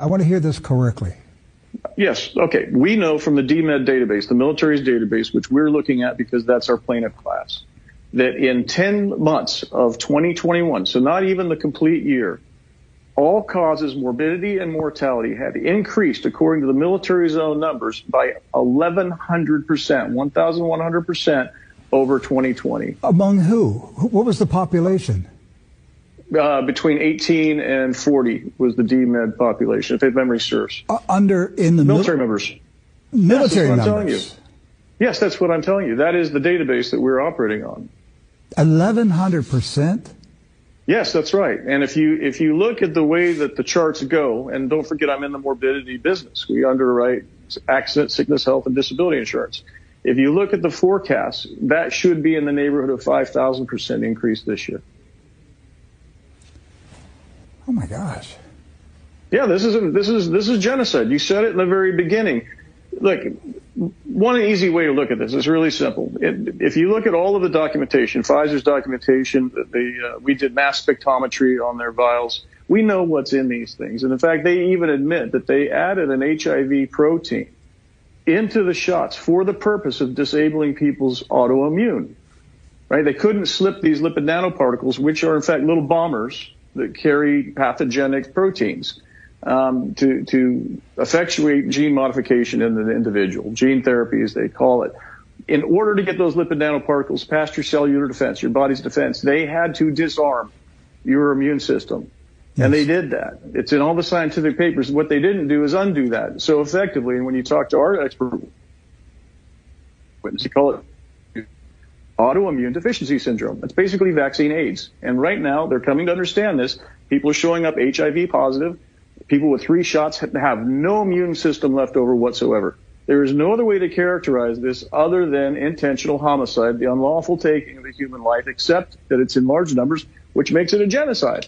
I want to hear this correctly. Yes. Okay. We know from the DMED database, the military's database, which we're looking at because that's our plaintiff class, that in 10 months of 2021, so not even the complete year, all causes, morbidity and mortality had increased, according to the military's own numbers, by 1,100%, 1,100% over 2020. Among who? What was the population? Between 18 and 40 was the DMED population, if memory serves. In the military members. Military members. I'm telling you. Yes, that's what I'm telling you. That is the database that we're operating on. 1,100%? Yes, that's right. And if you look at the way that the charts go, and don't forget I'm in the morbidity business. We underwrite accident, sickness, health, and disability insurance. If you look at the forecast, that should be in the neighborhood of 5,000% increase this year. Oh my gosh. Yeah, this is genocide. You said it in the very beginning. Look, one easy way to look at this is really simple. If you look at all of the documentation, Pfizer's documentation, we did mass spectrometry on their vials. We know what's in these things. And in fact, they even admit that they added an HIV protein into the shots for the purpose of disabling people's autoimmune, right? They couldn't slip these lipid nanoparticles, which are in fact little bombers that carry pathogenic proteins, to effectuate gene modification in the individual, gene therapy as they call it. In order to get those lipid nanoparticles past your cellular defense, your body's defense, they had to disarm your immune system. Yes. And they did that. It's in all the scientific papers. What they didn't do is undo that so effectively. And when you talk to our expert witness, you call it autoimmune deficiency syndrome. It's basically vaccine AIDS. And right now, they're coming to understand this. People are showing up HIV positive. People with 3 shots have no immune system left over whatsoever. There is no other way to characterize this other than intentional homicide, the unlawful taking of a human life, except that it's in large numbers, which makes it a genocide.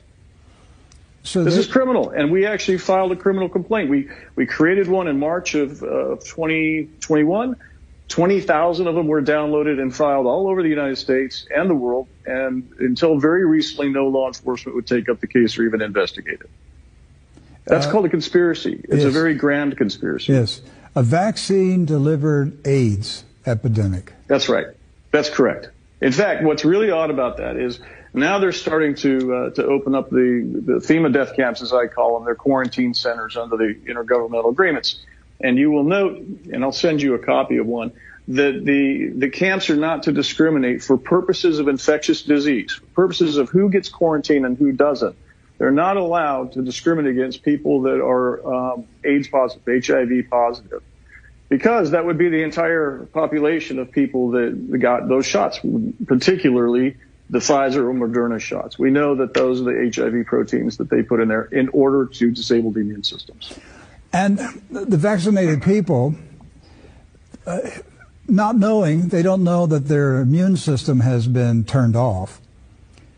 So this is criminal, and we actually filed a criminal complaint. We created one in March of 2021. 20,000 of them were downloaded and filed all over the United States and the world, and until very recently, no law enforcement would take up the case or even investigate it. That's called a conspiracy. It's a very grand conspiracy. Yes. A vaccine-delivered AIDS epidemic. That's right. That's correct. In fact, what's really odd about that is now they're starting to open up the FEMA death camps, as I call them. They're quarantine centers under the intergovernmental agreements. And you will note, and I'll send you a copy of one, that the camps are not to discriminate for purposes of infectious disease, for purposes of who gets quarantined and who doesn't. They're not allowed to discriminate against people that are AIDS positive, HIV positive, because that would be the entire population of people that got those shots, particularly the Pfizer or Moderna shots. We know that those are the HIV proteins that they put in there in order to disable the immune systems. And the vaccinated people, not knowing, they don't know that their immune system has been turned off.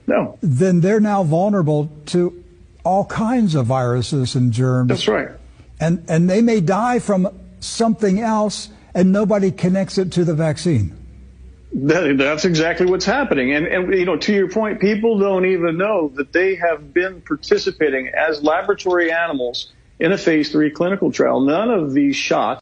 No. Then they're now vulnerable to all kinds of viruses and germs. That's right. And they may die from something else, and nobody connects it to the vaccine. That's exactly what's happening. And you know, to your point, people don't even know that they have been participating as laboratory animals in a phase 3 clinical trial. None of these shots